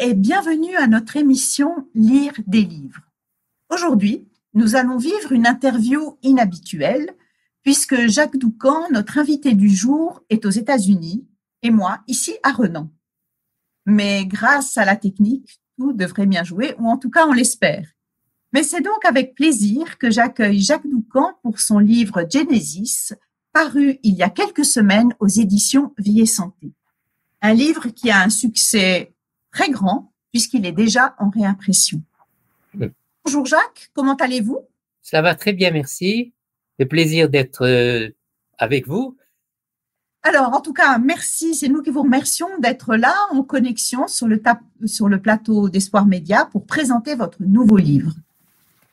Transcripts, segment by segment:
et bienvenue à notre émission Lire des livres. Aujourd'hui, nous allons vivre une interview inhabituelle puisque Jacques Doucan, notre invité du jour, est aux États-Unis et moi, ici à Renan. Mais grâce à la technique, tout devrait bien jouer, ou en tout cas on l'espère. Mais c'est donc avec plaisir que j'accueille Jacques Doucan pour son livre Genesis, paru il y a quelques semaines aux éditions Vie et Santé. Un livre qui a un succès très grand puisqu'il est déjà en réimpression. Bonjour Jacques, comment allez-vous? Ça va très bien, merci. Le plaisir d'être avec vous. Alors, en tout cas, merci. C'est nous qui vous remercions d'être là en connexion sur le plateau d'Espoir Média pour présenter votre nouveau livre.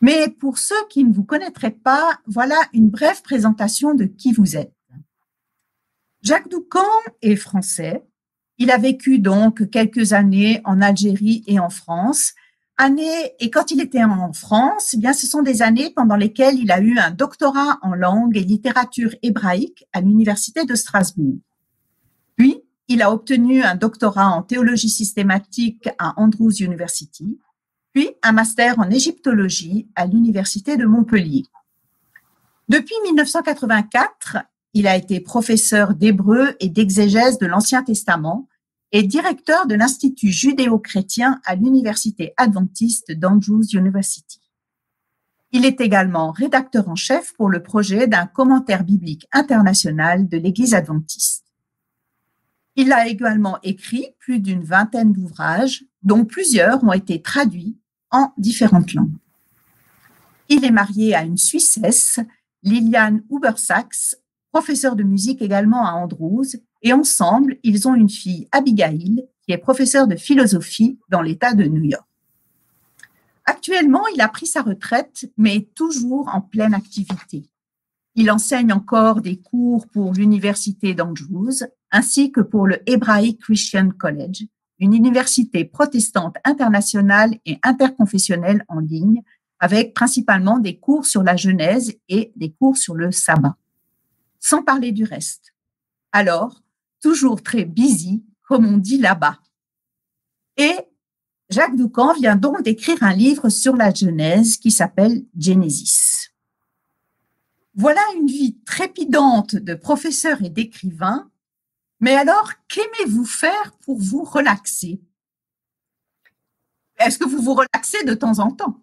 Mais pour ceux qui ne vous connaîtraient pas, voilà une brève présentation de qui vous êtes. Jacques Doucan est français. Il a vécu donc quelques années en Algérie et en France. Et quand il était en France, eh bien, ce sont des années pendant lesquelles il a eu un doctorat en langue et littérature hébraïque à l'université de Strasbourg. Puis, il a obtenu un doctorat en théologie systématique à Andrews University, puis un master en égyptologie à l'université de Montpellier. Depuis 1984, il a été professeur d'hébreu et d'exégèse de l'Ancien Testament et directeur de l'Institut judéo-chrétien à l'Université adventiste d'Andrews University. Il est également rédacteur en chef pour le projet d'un commentaire biblique international de l'Église adventiste. Il a également écrit plus d'une vingtaine d'ouvrages, dont plusieurs ont été traduits en différentes langues. Il est marié à une Suissesse, Liliane Huber-Sachs, professeure de musique également à Andrews, et ensemble, ils ont une fille, Abigail, qui est professeure de philosophie dans l'État de New York. Actuellement, il a pris sa retraite, mais est toujours en pleine activité. Il enseigne encore des cours pour l'université d'Andrews, ainsi que pour le Hebraic Christian College, une université protestante internationale et interconfessionnelle en ligne, avec principalement des cours sur la Genèse et des cours sur le sabbat. Sans parler du reste. Alors, toujours très busy, comme on dit là-bas. Et Jacques Doucan vient donc d'écrire un livre sur la Genèse qui s'appelle Genesis. Voilà une vie trépidante de professeur et d'écrivain. Mais alors, qu'aimez-vous faire pour vous relaxer? Est-ce que vous vous relaxez de temps en temps?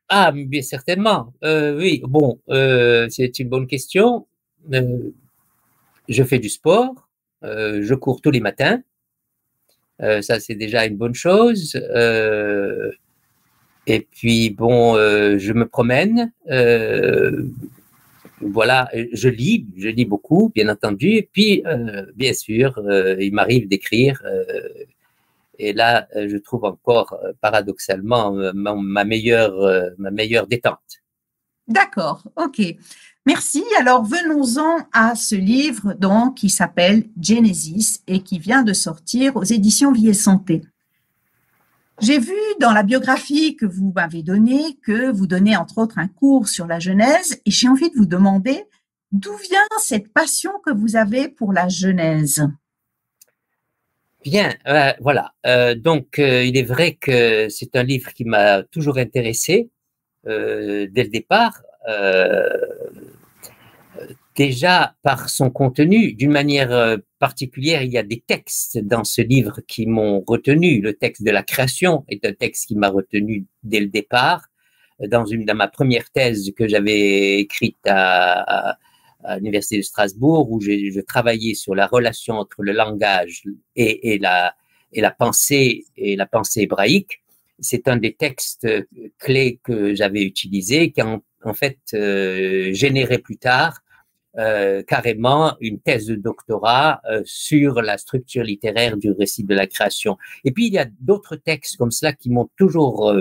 Ah, bien certainement. Oui, bon, c'est une bonne question. Je fais du sport, je cours tous les matins. Ça, c'est déjà une bonne chose. Et puis, bon, je me promène. Voilà, je lis beaucoup, bien entendu. Et puis, bien sûr, il m'arrive d'écrire. Et là, je trouve encore, paradoxalement, ma meilleure détente. D'accord, ok. Merci. Alors, venons-en à ce livre donc qui s'appelle Genesis et qui vient de sortir aux éditions Vie et Santé. J'ai vu dans la biographie que vous m'avez donnée que vous donnez entre autres un cours sur la Genèse et j'ai envie de vous demander d'où vient cette passion que vous avez pour la Genèse? Bien, voilà. Donc, il est vrai que c'est un livre qui m'a toujours intéressé dès le départ. Déjà par son contenu, d'une manière particulière, il y a des textes dans ce livre qui m'ont retenu. Le texte de la création est un texte qui m'a retenu dès le départ. Dans ma première thèse que j'avais écrite à l'université de Strasbourg, où je travaillais sur la relation entre le langage et la pensée hébraïque. C'est un des textes clés que j'avais utilisé, qui en fait généré plus tard carrément une thèse de doctorat sur la structure littéraire du récit de la création. Et puis il y a d'autres textes comme cela qui m'ont toujours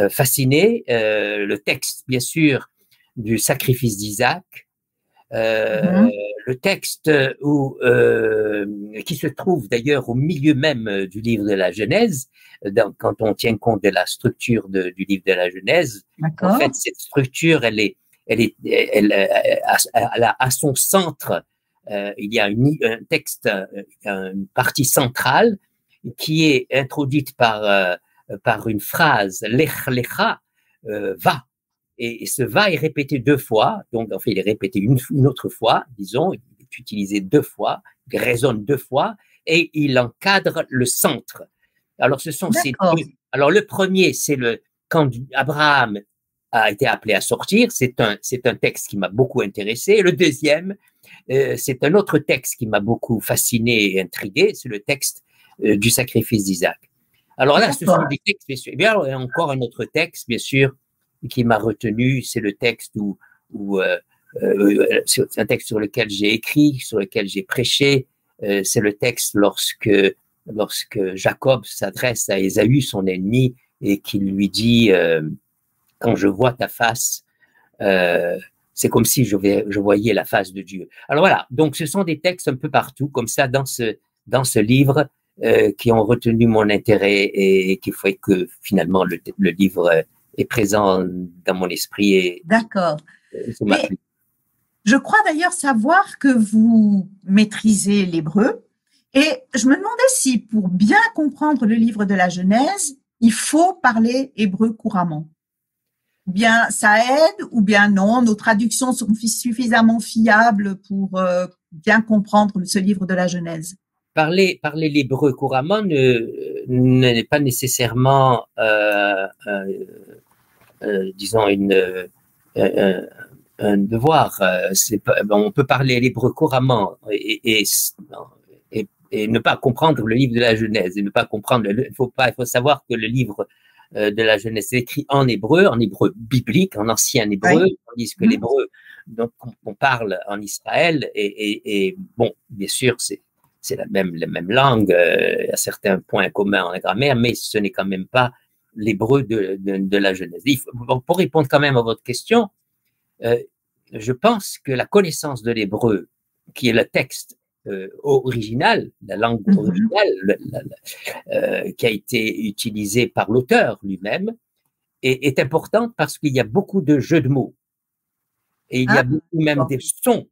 fasciné. Le texte, bien sûr, du sacrifice d'Isaac, le texte qui se trouve d'ailleurs au milieu même du livre de la Genèse, quand on tient compte de la structure du livre de la Genèse. En fait, cette structure, elle a à son centre, il y a un texte, une partie centrale qui est introduite par une phrase, lech lecha, va. Et ce va est répété 2 fois, donc en fait il est répété une autre fois, disons, il est utilisé 2 fois, il résonne 2 fois, et il encadre le centre. Alors ce sont ces deux. Alors le premier, c'est quand Abraham a été appelé à sortir, c'est un texte qui m'a beaucoup intéressé. Le deuxième, c'est un autre texte qui m'a beaucoup fasciné et intrigué, c'est le texte du sacrifice d'Isaac. Alors là, ce sont des textes, bien sûr. Et bien, encore un autre texte, bien sûr, qui m'a retenu, c'est le texte c'est un texte sur lequel j'ai écrit, sur lequel j'ai prêché. C'est le texte lorsque Jacob s'adresse à Ésaü, son ennemi, et qu'il lui dit quand je vois ta face, c'est comme si je voyais la face de Dieu. Alors voilà, donc ce sont des textes un peu partout, comme ça, dans ce livre, qui ont retenu mon intérêt et qui fait que finalement le livre est présent dans mon esprit. D'accord. Je crois d'ailleurs savoir que vous maîtrisez l'hébreu, et je me demandais si pour bien comprendre le livre de la Genèse, il faut parler hébreu couramment. Ou bien ça aide, ou bien non, nos traductions sont suffisamment fiables pour bien comprendre ce livre de la Genèse. Parler l'hébreu couramment n'est pas nécessairement, disons, un devoir. On peut parler l'hébreu couramment et ne pas comprendre le livre de la Genèse, et ne pas comprendre. Il faut savoir que le livre de la Genèse est écrit en hébreu biblique, en ancien hébreu, tandis que l'hébreu dont on parle en Israël et bon, bien sûr, c'est la même langue, à certains points communs en la grammaire, mais ce n'est quand même pas l'hébreu de la Genèse. Pour répondre quand même à votre question, je pense que la connaissance de l'hébreu, qui est le texte original, la langue originale, qui a été utilisée par l'auteur lui-même, est importante parce qu'il y a beaucoup de jeux de mots. Et il y a beaucoup même des sons.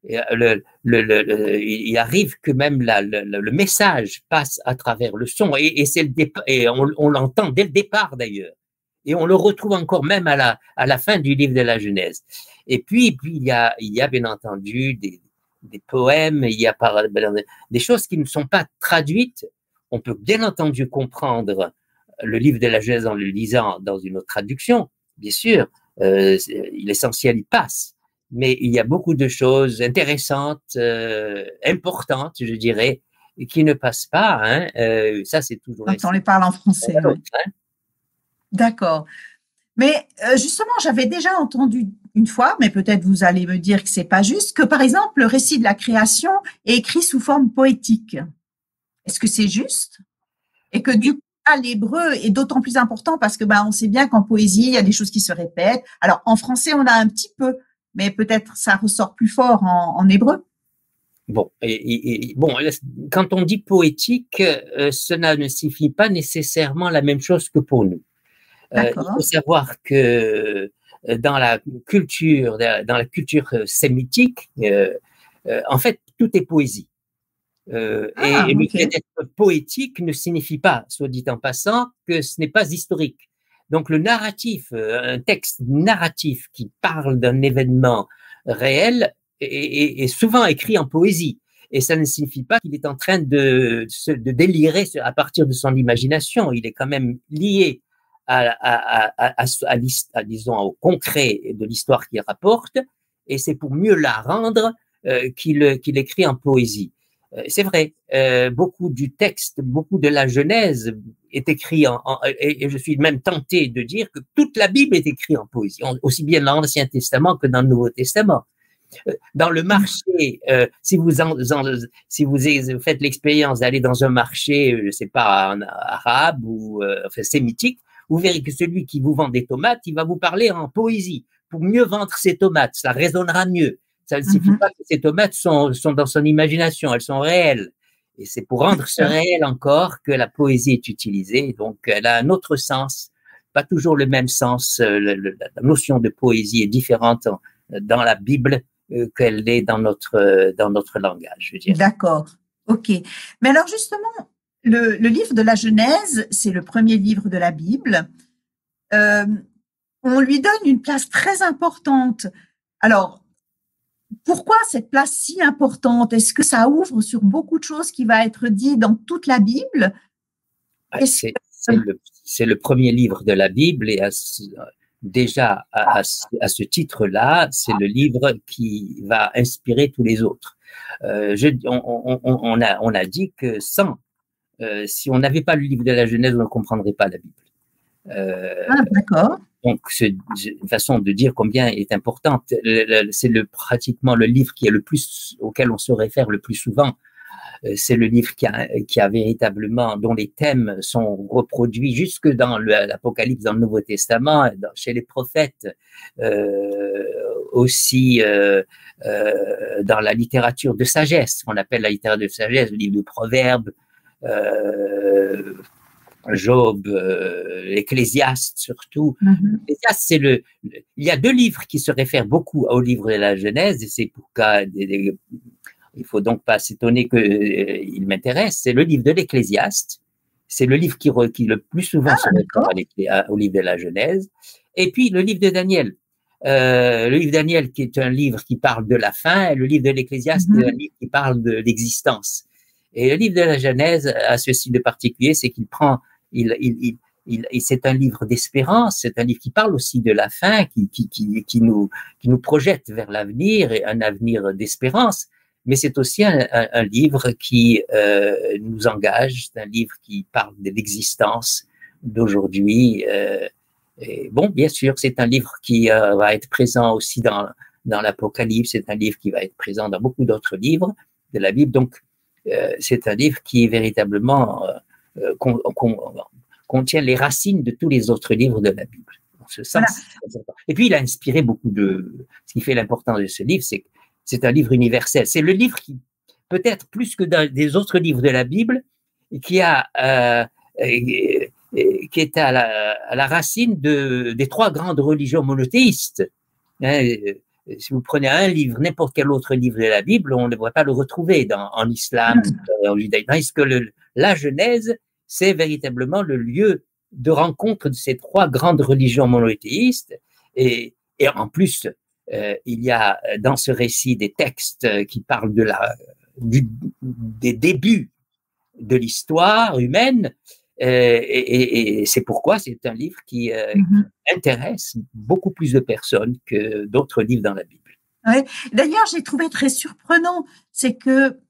Il arrive que même le message passe à travers le son, et on l'entend dès le départ d'ailleurs, et on le retrouve encore même à la fin du livre de la Genèse. Et puis il y a bien entendu des poèmes, il y a des choses qui ne sont pas traduites. On peut bien entendu comprendre le livre de la Genèse en le lisant dans une autre traduction, bien sûr, l'essentiel y passe. Mais il y a beaucoup de choses intéressantes, importantes, je dirais, qui ne passent pas. Hein. Ça, c'est toujours. Quand on les parle en français. Ouais. Hein. D'accord. Mais justement, j'avais déjà entendu une fois, mais peut-être vous allez me dire que c'est pas juste, que par exemple, le récit de la création est écrit sous forme poétique. Est-ce que c'est juste? Et que du coup, l'hébreu est d'autant plus important parce que on sait bien qu'en poésie, il y a des choses qui se répètent. Alors, en français, on a un petit peu, mais peut-être ça ressort plus fort en hébreu. Bon, bon, quand on dit poétique, cela ne signifie pas nécessairement la même chose que pour nous. Il faut savoir que dans la culture sémitique, en fait, tout est poésie. Et le fait d'être poétique ne signifie pas, soit dit en passant, que ce n'est pas historique. Donc le narratif, un texte narratif qui parle d'un événement réel est souvent écrit en poésie. Et ça ne signifie pas qu'il est en train de délirer à partir de son imagination. Il est quand même lié disons, au concret de l'histoire qu'il rapporte, et c'est pour mieux la rendre qu'il écrit en poésie. C'est vrai, beaucoup du texte, beaucoup de la Genèse est écrit et je suis même tenté de dire que toute la Bible est écrite en poésie, aussi bien dans l'Ancien Testament que dans le Nouveau Testament. Dans le marché, si vous faites l'expérience d'aller dans un marché, je sais pas, arabe ou sémitique, vous verrez que celui qui vous vend des tomates, il va vous parler en poésie pour mieux vendre ses tomates. Ça résonnera mieux. Ça ne signifie pas que ces tomates sont dans son imagination, elles sont réelles. Et c'est pour rendre ce réel encore que la poésie est utilisée. Donc, elle a un autre sens, pas toujours le même sens. La notion de poésie est différente dans la Bible qu'elle est dans notre langage, je dirais. D'accord. Ok. Mais alors justement, le livre de la Genèse, c'est le premier livre de la Bible. On lui donne une place très importante. Alors, pourquoi cette place si importante? Est-ce que ça ouvre sur beaucoup de choses qui va être dit dans toute la Bible? C'est le premier livre de la Bible et déjà à ce titre-là, c'est le livre qui va inspirer tous les autres. On a dit que si on n'avait pas le livre de la Genèse, on ne comprendrait pas la Bible. D'accord. Donc, c'est une façon de dire combien est importante. C'est pratiquement le livre auquel on se réfère le plus souvent. C'est le livre qui a véritablement, dont les thèmes sont reproduits jusque dans l'Apocalypse, dans le Nouveau Testament, chez les prophètes, aussi dans la littérature de sagesse, qu'on appelle la littérature de sagesse, le livre de Proverbes, Job, Ecclésiaste surtout. Ecclésiaste, il y a deux livres qui se réfèrent beaucoup au livre de la Genèse, et c'est pourquoi il faut donc pas s'étonner qu'il m'intéresse. C'est le livre de l'Ecclésiaste. C'est le livre qui le plus souvent se réfère au livre de la Genèse. Et puis le livre de Daniel. Le livre de Daniel qui est un livre qui parle de la fin, et le livre de l'Ecclésiaste est un livre qui parle de l'existence. Et le livre de la Genèse a ceci de particulier, c'est qu'il prend, c'est un livre d'espérance, c'est un livre qui parle aussi de la fin, qui nous projette vers l'avenir, et un avenir d'espérance. Mais c'est aussi un livre qui nous engage, c'est un livre qui parle de l'existence d'aujourd'hui. Et bon, bien sûr, c'est un livre qui va être présent aussi dans l'Apocalypse, c'est un livre qui va être présent dans beaucoup d'autres livres de la Bible. Donc, c'est un livre qui véritablement contient les racines de tous les autres livres de la Bible. En ce sens, et puis, il a inspiré beaucoup ce qui fait l'importance de ce livre, c'est que c'est un livre universel. C'est le livre qui, peut-être plus que des autres livres de la Bible, qui est à la racine des trois grandes religions monothéistes. Si vous prenez un livre, n'importe quel autre livre de la Bible, on ne va pas le retrouver en islam, en judaïsme. Parce que la Genèse, c'est véritablement le lieu de rencontre de ces trois grandes religions monothéistes. Et en plus, il y a dans ce récit des textes qui parlent des débuts de l'histoire humaine, et c'est pourquoi c'est un livre qui intéresse beaucoup plus de personnes que d'autres livres dans la Bible. Ouais. D'ailleurs, j'ai trouvé très surprenant, c'est que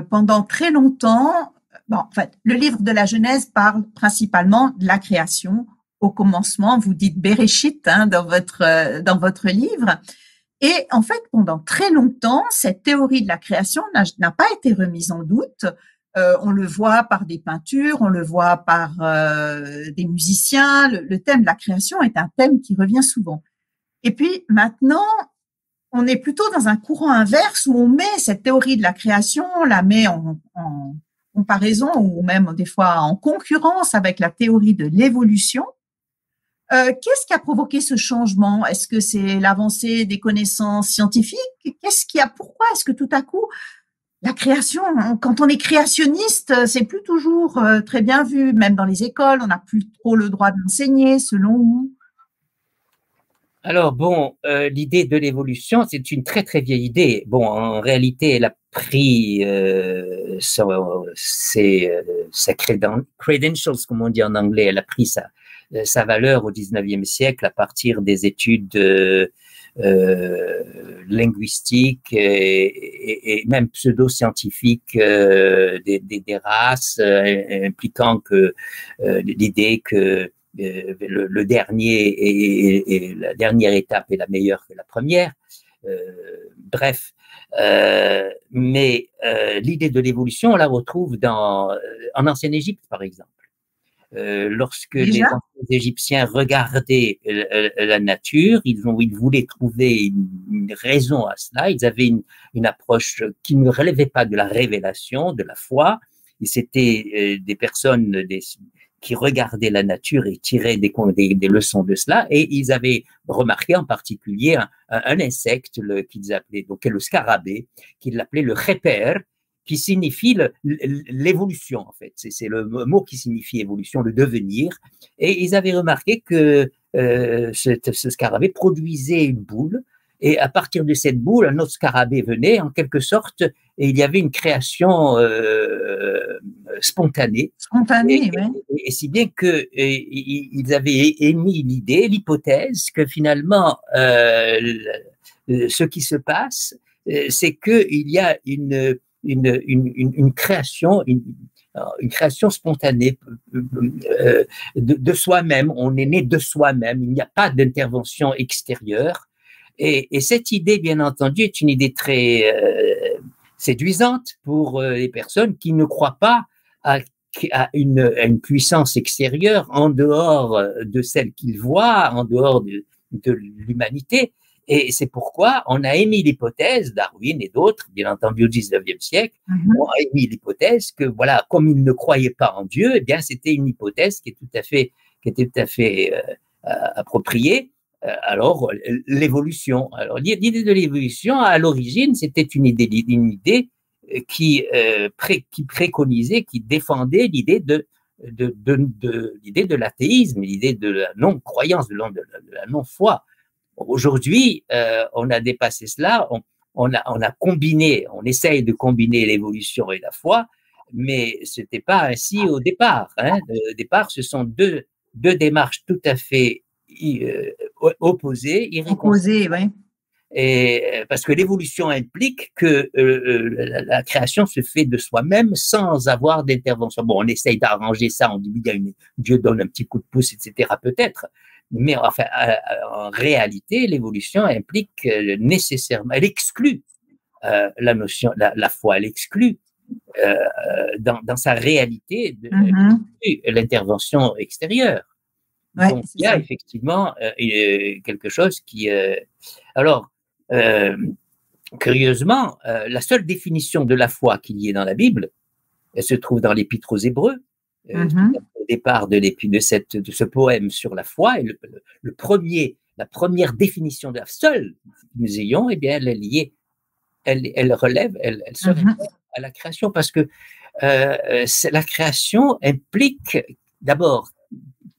pendant très longtemps, en fait, le livre de la Genèse parle principalement de la création. Au commencement, vous dites Bereshit dans votre livre. Et en fait, pendant très longtemps, cette théorie de la création n'a pas été remise en doute. On le voit par des peintures, on le voit par des musiciens. Le thème de la création est un thème qui revient souvent. Et puis maintenant, on est plutôt dans un courant inverse où on met cette théorie de la création, on la met en comparaison ou même des fois en concurrence avec la théorie de l'évolution. Qu'est-ce qui a provoqué ce changement? Est-ce que c'est l'avancée des connaissances scientifiques? Pourquoi est-ce que tout à coup, la création, quand on est créationniste, c'est plus toujours très bien vu, même dans les écoles, on n'a plus trop le droit d'enseigner, selon vous? Alors bon, l'idée de l'évolution, c'est une très très vieille idée. Bon, en réalité, elle a pris sa credentials, comme on dit en anglais, elle a pris sa valeur au 19e siècle à partir des études linguistiques et même pseudo-scientifiques des races, impliquant que l'idée que le dernier et la dernière étape est la meilleure que la première. Bref, mais l'idée de l'évolution, on la retrouve en ancienne Égypte, par exemple. Lorsque les anciens Égyptiens regardaient la nature, ils voulaient trouver une raison à cela. Ils avaient une approche qui ne relevait pas de la révélation, de la foi. Et c'était des personnes qui regardaient la nature et tiraient des leçons de cela. Et ils avaient remarqué en particulier un insecte qu'ils appelaient, donc le scarabée, qu'ils l'appelaient le khépère, qui signifie l'évolution, en fait. C'est le mot qui signifie évolution, le devenir. Et ils avaient remarqué que ce scarabée produisait une boule, et à partir de cette boule, un autre scarabée venait, en quelque sorte, et il y avait une création spontanée. Spontanée, oui. Et si bien que ils avaient émis l'idée, l'hypothèse que finalement, ce qui se passe, c'est qu'il y a une création, une création spontanée de soi-même. On est né de soi-même. Il n'y a pas d'intervention extérieure. Et cette idée, bien entendu, est une idée très séduisante pour les personnes qui ne croient pas à une puissance extérieure en dehors de celle qu'ils voient, en dehors de l'humanité. Et c'est pourquoi on a émis l'hypothèse, Darwin et d'autres, bien entendu au XIXe siècle, on a émis l'hypothèse que, voilà, comme ils ne croyaient pas en Dieu, eh bien, c'était une hypothèse qui était tout à fait appropriée. Alors, l'évolution. Alors, l'idée de l'évolution, à l'origine, c'était une idée qui préconisait, qui défendait l'idée de l'athéisme, l'idée de la non-croyance, de la non-foi. Aujourd'hui, on a dépassé cela, on a combiné, on essaye de combiner l'évolution et la foi, mais c'était pas ainsi au départ. Au départ, ce sont deux démarches tout à fait opposées, irréconciliables. Oui. Et parce que l'évolution implique que la création se fait de soi-même sans avoir d'intervention. Bon, on essaye d'arranger ça, on dit Dieu donne un petit coup de pouce, etc. peut-être, mais enfin, en réalité, l'évolution implique nécessairement, elle exclut la notion, la foi, elle exclut dans sa réalité l'intervention extérieure. Ouais, donc, il y a effectivement quelque chose qui... alors, curieusement, la seule définition de la foi qu'il y ait dans la Bible, elle se trouve dans l'Épître aux Hébreux, au départ de ce poème sur la foi, et la première définition de la seule que nous ayons, eh bien, elle est liée, elle relève, elle se réfère à la création, parce que la création implique d'abord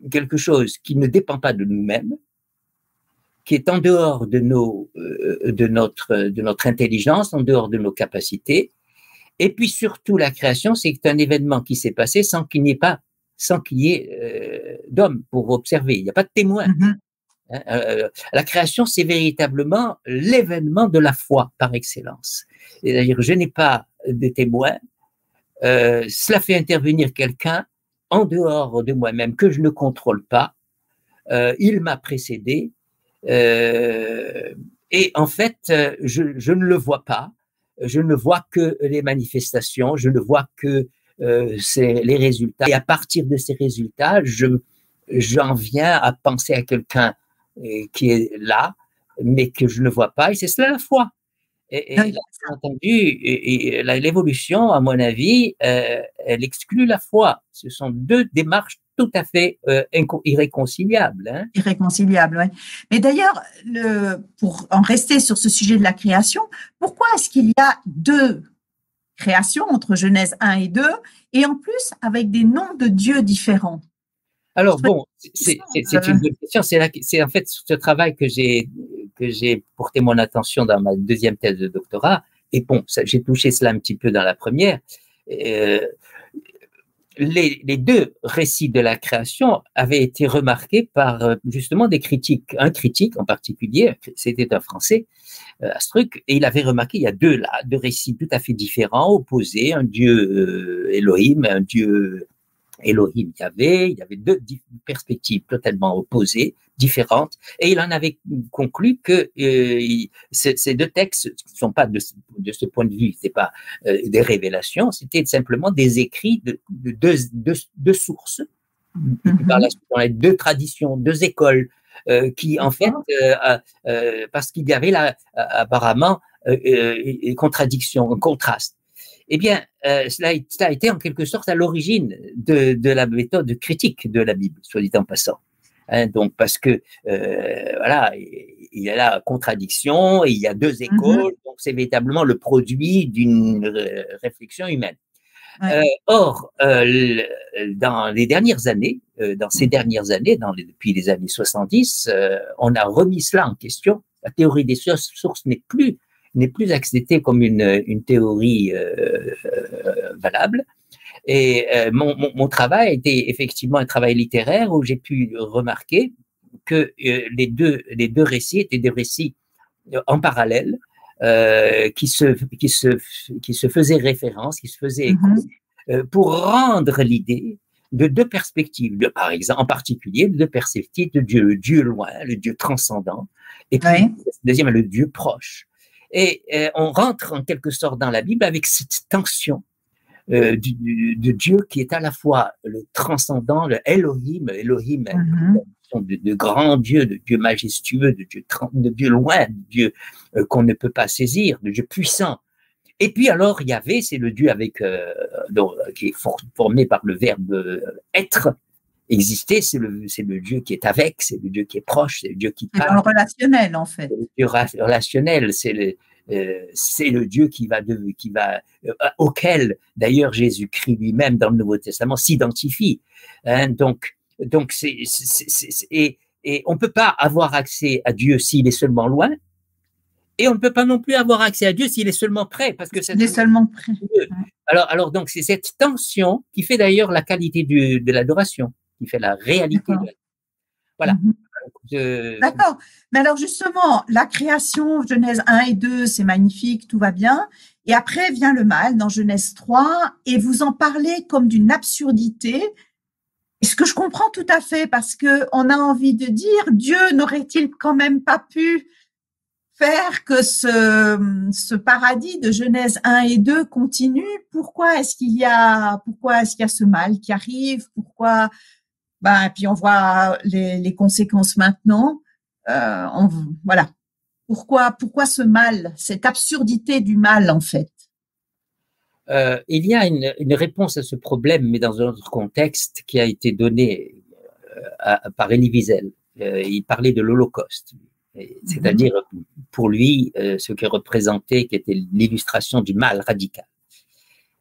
quelque chose qui ne dépend pas de nous-mêmes, qui est en dehors de notre intelligence, en dehors de nos capacités. Et puis surtout, la création, c'est un événement qui s'est passé sans qu'il n'y ait d'homme pour observer. Il n'y a pas de témoin. La création, c'est véritablement l'événement de la foi par excellence. C'est-à-dire, je n'ai pas de témoin. Cela fait intervenir quelqu'un en dehors de moi-même que je ne contrôle pas. Il m'a précédé. Et en fait, je ne le vois pas. Je ne vois que les manifestations. Je ne vois que les résultats. Et à partir de ces résultats, j'en viens à penser à quelqu'un qui est là, mais que je ne vois pas. Et c'est cela la foi. Et là, bien entendu, l'évolution, à mon avis, elle exclut la foi. Ce sont deux démarches tout à fait irréconciliables. Irréconciliables, oui. Mais d'ailleurs, pour en rester sur ce sujet de la création, pourquoi est-ce qu'il y a deux créations entre Genèse 1 et 2, et en plus avec des noms de dieux différents? Alors bon, c'est une bonne question. C'est en fait ce travail que j'ai porté mon attention dans ma deuxième thèse de doctorat. Et bon, j'ai touché cela un petit peu dans la première. Les deux récits de la création avaient été remarqués par justement des critiques. Un critique en particulier, c'était un Français, Astruc, et il avait remarqué il y a deux récits tout à fait différents, opposés, un dieu Elohim, un dieu Elohim, il y avait deux perspectives totalement opposées, différentes, et il en avait conclu que ces deux textes ne sont pas de ce point de vue, c'est pas des révélations, c'était simplement des écrits de deux sources, par la suite, on a deux traditions, deux écoles, qui en fait, parce qu'il y avait là apparemment une contradiction, un contraste. Eh bien, cela a été en quelque sorte à l'origine de la méthode critique de la Bible, soit dit en passant. Donc, parce que, voilà, il y a la contradiction, et il y a deux écoles, donc c'est véritablement le produit d'une réflexion humaine. Ouais. Or, dans les dernières années, depuis les années 70, on a remis cela en question. La théorie des sources n'est plus acceptée comme une théorie valable. Et mon travail était effectivement un travail littéraire où j'ai pu remarquer que les deux récits étaient des récits en parallèle, qui se faisaient référence, qui se faisaient écho, pour rendre l'idée de deux perspectives, par exemple, en particulier, de deux perspectives de Dieu, le Dieu loin, le Dieu transcendant, et puis, deuxième, le Dieu proche. Et on rentre en quelque sorte dans la Bible avec cette tension de Dieu qui est à la fois le transcendant, le Elohim, de grand Dieu, de Dieu majestueux, de Dieu loin, de Dieu qu'on ne peut pas saisir, de Dieu puissant. Et puis alors, Yahvé, c'est le Dieu qui est formé par le verbe être, exister, c'est le Dieu qui est avec, c'est le Dieu qui est proche, c'est le Dieu qui parle. C'est dans le relationnel, en fait. C'est le Dieu relationnel, c'est le Dieu auquel d'ailleurs Jésus-Christ lui-même dans le Nouveau Testament s'identifie. Hein, donc et on peut pas avoir accès à Dieu s'il est seulement loin, et on ne peut pas non plus avoir accès à Dieu s'il est seulement près, parce que il est seulement près. Alors donc c'est cette tension qui fait d'ailleurs la qualité de l'adoration, qui fait la réalité. Voilà. D'accord. Mais alors justement, la création, Genèse 1 et 2, c'est magnifique, tout va bien. Et après vient le mal dans Genèse 3, et vous en parlez comme d'une absurdité. Ce que je comprends tout à fait, parce que on a envie de dire, Dieu n'aurait-il quand même pas pu faire que ce paradis de Genèse 1 et 2 continue? Pourquoi est-ce qu'il y a ce mal qui arrive? Pourquoi? Puis on voit les conséquences maintenant. Voilà. Pourquoi ce mal, cette absurdité du mal, en fait? Il y a une réponse à ce problème, mais dans un autre contexte, qui a été donnée par Elie Wiesel. Il parlait de l'Holocauste, c'est-à-dire pour lui ce qui représentait, qui était l'illustration du mal radical.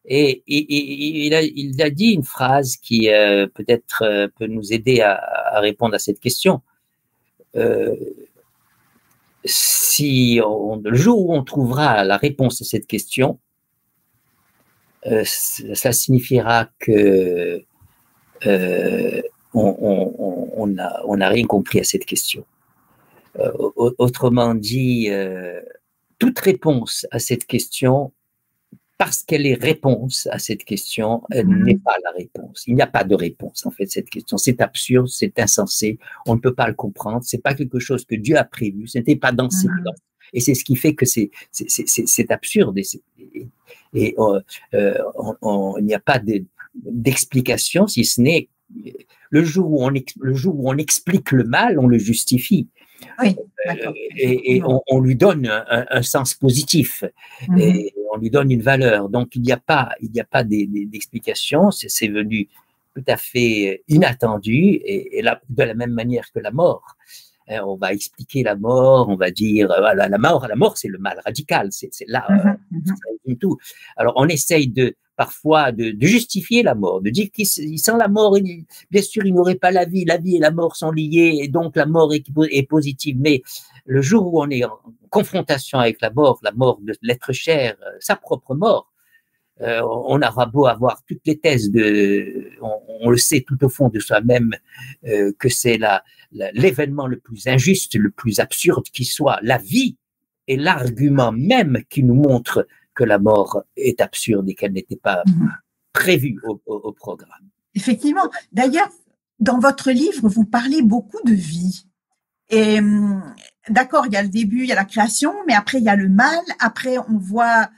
Et il a dit une phrase qui peut-être peut nous aider à répondre à cette question. Le jour où on trouvera la réponse à cette question, ça signifiera que on n'a rien compris à cette question. Autrement dit, toute réponse à cette question, parce qu'elle est réponse à cette question, elle n'est pas la réponse. Il n'y a pas de réponse, en fait, cette question. C'est absurde, c'est insensé, on ne peut pas le comprendre, c'est pas quelque chose que Dieu a prévu, ce n'était pas dans ses plans. Et c'est ce qui fait que c'est absurde. Et il n'y a pas d'explication, si ce n'est le jour où on explique le mal, on le justifie. Oui, et on lui donne un sens positif, et on lui donne une valeur. Donc il n'y a pas d'explication. C'est venu tout à fait inattendu, et là, de la même manière que la mort. On va expliquer la mort, on va dire voilà, la mort c'est le mal radical, c'est là du tout. Alors on essaye parfois de justifier la mort, de dire qu'il sans la mort, bien sûr, il n'aurait pas la vie et la mort sont liées, et donc la mort est positive. Mais le jour où on est en confrontation avec la mort de l'être cher, sa propre mort, on aura beau avoir toutes les thèses on le sait tout au fond de soi-même, que c'est l'événement le plus injuste, le plus absurde qui soit. La vie est l'argument même qui nous montre que la mort est absurde et qu'elle n'était pas prévue au programme. Effectivement. D'ailleurs, dans votre livre, vous parlez beaucoup de vie. Et d'accord, il y a le début, il y a la création, mais après il y a le mal. Après, on voit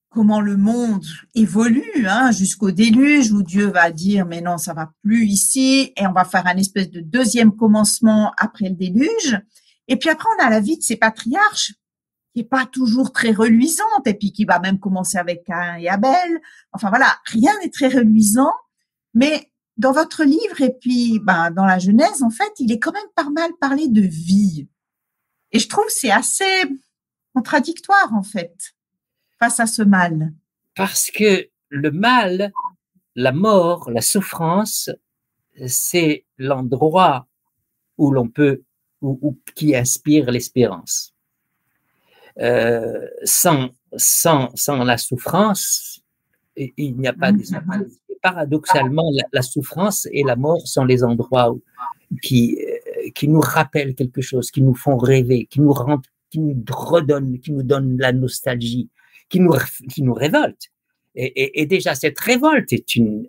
comment le monde évolue, jusqu'au déluge où Dieu va dire mais non, ça va plus ici, et on va faire un espèce de deuxième commencement après le déluge. Et puis après, on a la vie de ces patriarches qui est pas toujours très reluisante, et puis qui va même commencer avec Caïn et Abel. Enfin voilà, rien n'est très reluisant, mais dans votre livre et puis dans la Genèse, en fait, il est quand même pas mal parlé de vie. Et je trouve que c'est assez contradictoire, en fait, face à ce mal. Parce que le mal, la mort, la souffrance, c'est l'endroit où l'on peut, qui inspire l'espérance. Sans la souffrance, il n'y a pas d'espérance. Paradoxalement, la souffrance et la mort sont les endroits qui nous rappellent quelque chose, qui nous font rêver, qui nous redonnent, qui nous donnent la nostalgie, qui nous révoltent. Et déjà, cette révolte est une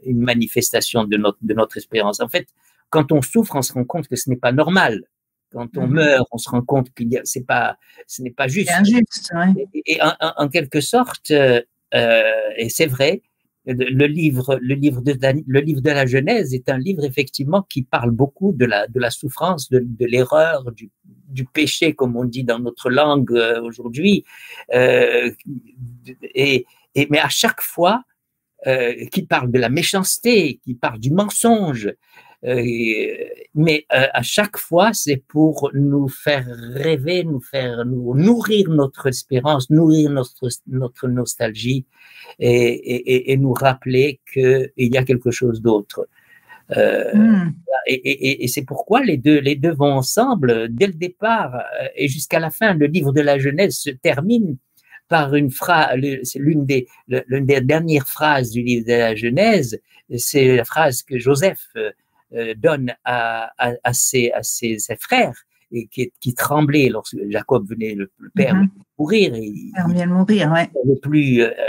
manifestation de notre espérance. En fait, quand on souffre, on se rend compte que ce n'est pas normal. Quand on meurt, on se rend compte que ce n'est pas juste. C'est injuste, ouais. Et en quelque sorte, et c'est vrai, le livre de la Genèse est un livre effectivement qui parle beaucoup de la souffrance, de l'erreur, du péché, comme on dit dans notre langue aujourd'hui, mais à chaque fois, qui parle de la méchanceté, qui parle du mensonge, mais à chaque fois, c'est pour nous faire rêver, nous nourrir notre espérance, nourrir notre nostalgie et nous rappeler qu'il y a quelque chose d'autre. Et c'est pourquoi les deux vont ensemble dès le départ et jusqu'à la fin. Le livre de la Genèse se termine par une phrase, c'est l'une des dernières phrases du livre de la Genèse, c'est la phrase que Joseph donne à ses frères et qui tremblaient lorsque Jacob venait, le père mourir. Ouais.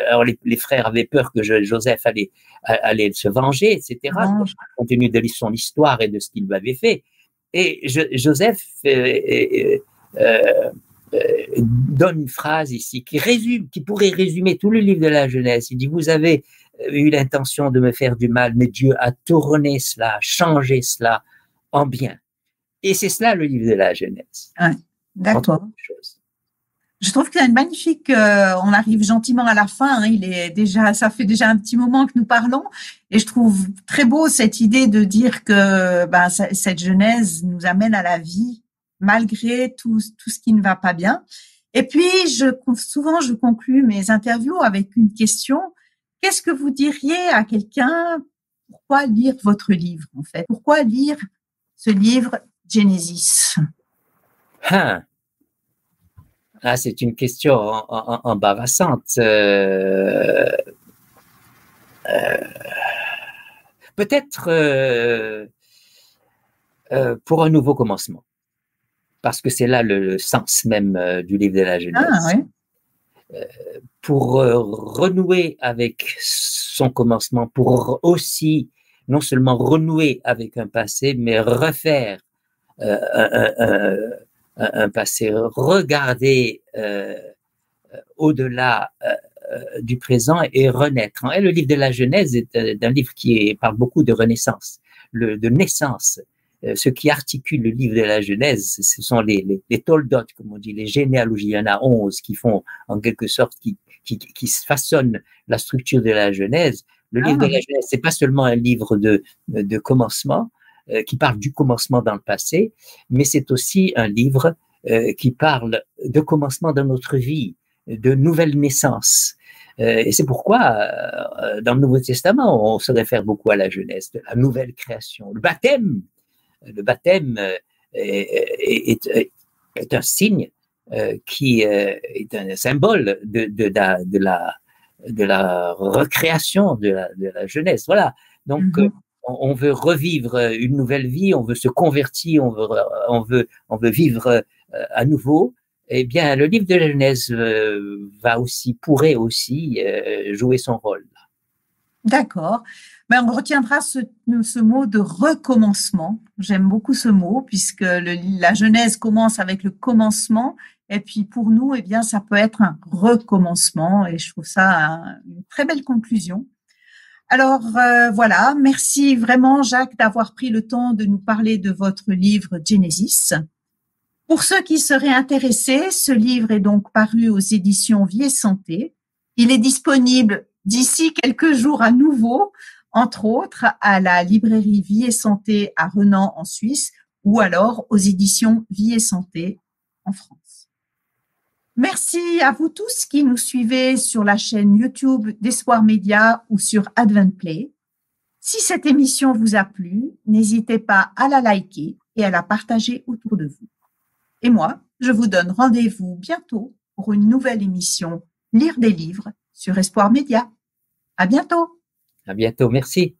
Alors les frères avaient peur que Joseph allait se venger, etc. Compte tenu de son histoire et de ce qu'il lui avait fait. Et Joseph donne une phrase ici qui pourrait résumer tout le livre de la Genèse. Il dit: vous avez eu l'intention de me faire du mal, mais Dieu a tourné cela, changé cela en bien. Et c'est cela le livre de la Genèse. Ouais, d'accord. Je trouve que c'est une magnifique. On arrive gentiment à la fin. Ça fait déjà un petit moment que nous parlons, et je trouve très beau cette idée de dire que cette Genèse nous amène à la vie malgré tout ce qui ne va pas bien. Et puis souvent je conclue mes interviews avec une question. Qu'est-ce que vous diriez à quelqu'un? Pourquoi lire votre livre, en fait? Pourquoi lire ce livre Genesis? C'est une question embarrassante. Peut-être pour un nouveau commencement, parce que c'est là le sens même du livre de la Genèse. Pour renouer avec son commencement, pour aussi non seulement renouer avec un passé, mais refaire un passé, regarder au-delà du présent et renaître. Et le livre de la Genèse est un livre qui parle beaucoup de renaissance, de naissance. Ce qui articule le livre de la Genèse, ce sont les toldotes, comme on dit, les généalogies. Il y en a 11 qui font, en quelque sorte, qui façonnent la structure de la Genèse. Le livre de la Genèse, c'est pas seulement un livre de commencement, qui parle du commencement dans le passé, mais c'est aussi un livre qui parle de commencement dans notre vie, de nouvelle naissance. Et c'est pourquoi, dans le Nouveau Testament, on se réfère beaucoup à la Genèse, de la nouvelle création. Le baptême est un signe qui est un symbole de la recréation de la jeunesse. Voilà. Donc, on veut revivre une nouvelle vie, on veut se convertir, on veut vivre à nouveau. Eh bien, le livre de la Genèse pourrait aussi jouer son rôle. D'accord. On retiendra ce mot de recommencement. J'aime beaucoup ce mot, puisque la Genèse commence avec le commencement, et puis pour nous, ça peut être un recommencement, et je trouve ça une très belle conclusion. Alors voilà, merci vraiment Jacques d'avoir pris le temps de nous parler de votre livre Genesis. Pour ceux qui seraient intéressés, ce livre est donc paru aux éditions Vie et Santé. Il est disponible d'ici quelques jours à nouveau, entre autres à la librairie Vie et Santé à Renan en Suisse, ou alors aux éditions Vie et Santé en France. Merci à vous tous qui nous suivez sur la chaîne YouTube d'Espoir Média ou sur AdventPlay. Si cette émission vous a plu, n'hésitez pas à la liker et à la partager autour de vous. Et moi, je vous donne rendez-vous bientôt pour une nouvelle émission Lire des livres sur Espoir Média. À bientôt. À bientôt. Merci.